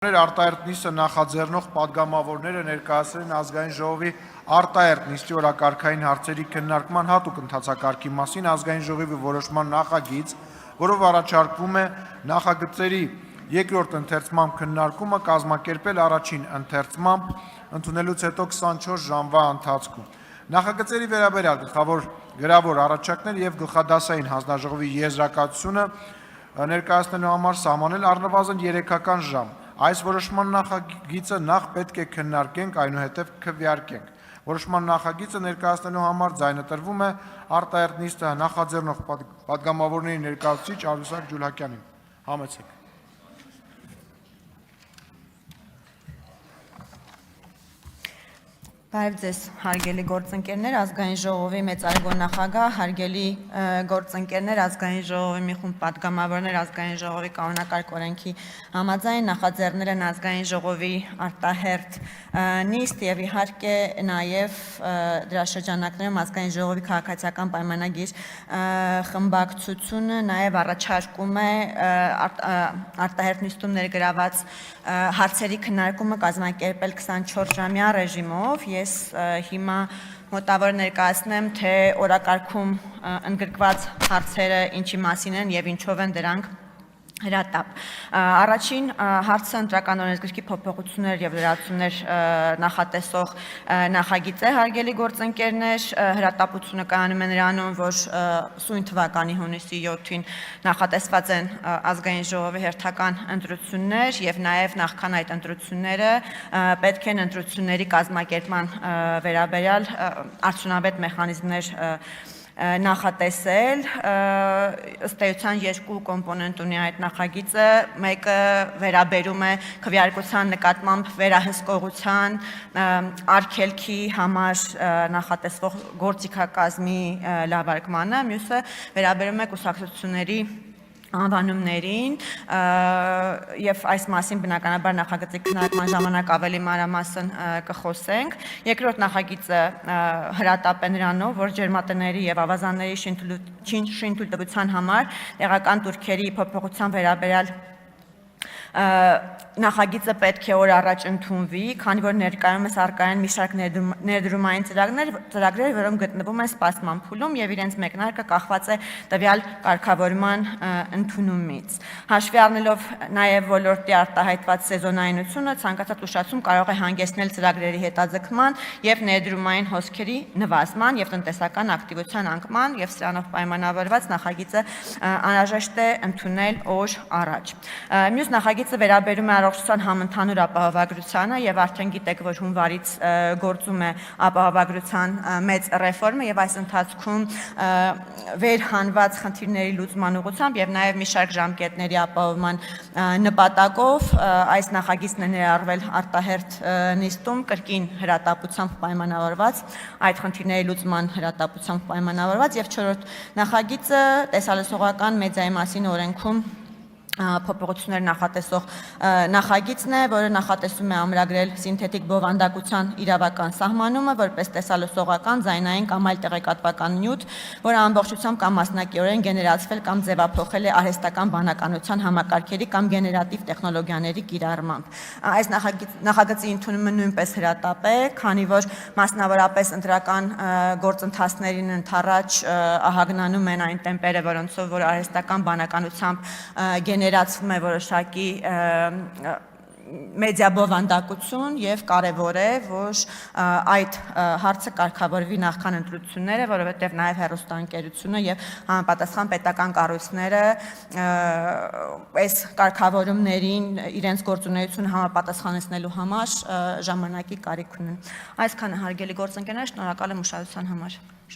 Արտահերթ նիստը նախաձեռնող պատգամավորները ներկայացրել են Ազգային ժողովի արտահերթ նիստի օրակարգային հարցերի քննարկման հատուկ ընթացակարգի մասին Ազգային ժողովի որոշման նախագիծ, որով առաջարկվում է նախագծերի երկրորդ ընթերցման քննարկումը կազմակերպել առաջին ընթերցմամբ ընդունելուց հետո 24 ժամվա ընթացքում։ Նախագծերի վերաբերյալ գլխավոր գրավոր առաջարկներ եւ գլխադասային հանձնաժողովի եզրակացությունը ներկայացնելու համար սահմանել առնվազն 3 ժամ։ Այս որոշման նախագիծը նախ պետք է քննարկենք, այնուհետև քվեարկենք։ Որոշման նախագիծը ներկայացնելու համար ձայնընտրվում է արտահերթ նիստը նախաձեռնող պատգամավորների ներկայացուցիչ Ալուսակ Ջուլհակյանին։ Համեցեք։ Բարև ձեզ, հարգելի գործընկերներ, Ազգային ժողովի մեծարգո նախագահ, հարգելի գործընկերներ, Ազգային ժողովի մի խումբ պատգամավորներ, Ազգային ժողովի կանոնակարգ օրենքի համաձայն նախաձեռնել են Ազգային ժողովի արտահերթ նիստ եւ իհարկե նաեւ դրա շրջանակներում Ազգային ժողովի քաղաքացիական պայմանագիր խմբակցությունը նաեւ առաջարկում է արտահերթ նիստում ներգրաված հարցերի քննարկումը կազմակերպել 24 ժամյա ռեժիմով։ Ես հիմա մոտավոր ներկայացնեմ, թե օրակարգում ընդգրկված հարցերը ինչի մասին են եւ ինչով են դրանք հրատապ։ Առաջին հարցը ընտրական օրենսգրքի փոփոխություններ եւ լրացումներ նախատեսող նախագիծ է, հարգելի գործընկերներ, հրատապությունը կայանում է նրանում, որ սույն թվականի հունիսի 7-ին նախատեսված են Ազգային ժողովի հերթական ընտրություններ եւ նաեւ նախքան այդ ընտրությունները պետք են ընտրությունների կազմակերպման վերաբերյալ արդյունավետ մեխանիզմներ նախատեսել, ըստ էության երկու կոմպոնենտ ունի այդ նախագիծը, մեկը վերաբերում է քվեարկության նկատմամբ վերահսկողության արգելքի համար նախատեսվող գործիքակազմի լավարկմանը, մյուսը վերաբերում է կուսակցությունների անվանումներին եւ այս մասին բնականաբար նախագծի քննարկման ժամանակ ավելի մանրամասն կխոսենք։ Երկրորդ նախագիծը հրատապ է նրանով, որ ջերմատների եւ ավազանների շինթույլտվության համար տեղական турքերի փոփոխության վերաբերյալ նախագիծը պետք է օր առաջ ընդունվի, քանի որ ներկայումս առկա են մի շարք ներդրումային ծրագրեր, որոնք գտնվում են սպասման փուլում եւ իրենց մեկնարկը կախված է տվյալ կարգավորման ընդունումից։ Հաշվի առնելով նաեւ ոլորտի արտահայտված սեզոնայնությունը, ցանկացած ուշացում կարող է հանգեցնել ծրագրերի հետաձգման եւ ներդրումային հոսքերի նվազման եւ տնտեսական ակտիվության անկման եւ սրանով պայմանավորված նախագիծը անհրաժեշտ է ընդունել օր առաջ։ Մյուս նախագիծը վերաբերում է առողջության համընդհանուր ապահովագրությանը եւ արդեն գիտեք, որ հունվարից գործում է ապահովագրության մեծ ռեֆորմը եւ այս ընթացքում վերհանված խնդիրների լուծման ուղղությամբ եւ նաեւ մի շարք ժամկետների ապահովման նպատակով այս նախագիծն է ներառվել արտահերթ նիստում կրկին հրատապությամբ պայմանավորված, այդ խնդիրների լուծման հրատապությամբ պայմանավորված եւ չորրորդ նախագիծը տեսալսողական մեդիայի մասին օրենքում փոփոխություններ նախատեսող նախագիծն է, որը նախատեսում է ամրագրել սինթետիկ բովանդակության իրավական սահմանումը որպես տեսալսողական, ձայնային կամ այլ տեղեկատվական նյութ, որը ամբողջությամբ կամ մասնակիորեն գեներացվել կամ ձևափոխել է արհեստական բանականության համակարգերի կամ գեներատիվ տեխնոլոգիաների կիրառմամբ։ Այս նախագծի ընդունումը նույնպես հրատապ է, քանի որ մասնավորապես ընտրական գործընթացներին ընդառաջ ահագնանում են այն տեմպերը, որոնցով որ արհեստական բանականությամբ գեներացվում է որոշակի մեդիա բովանդակություն եւ կարեւոր է, որ այդ հարցը կարգավորվի նախքան ընտրությունները, որովհետեւ նաեւ հեռուստաընկերությունը եւ համապատասխան պետական կառույցները այս կարգավորումներին իրենց գործունեությունը համապատասխանեցնելու համար ժամանակի կարիք ունեն։ Այսքանը հարգելի գործընկերներ, շնորհակալ եմ ուշադրության համար։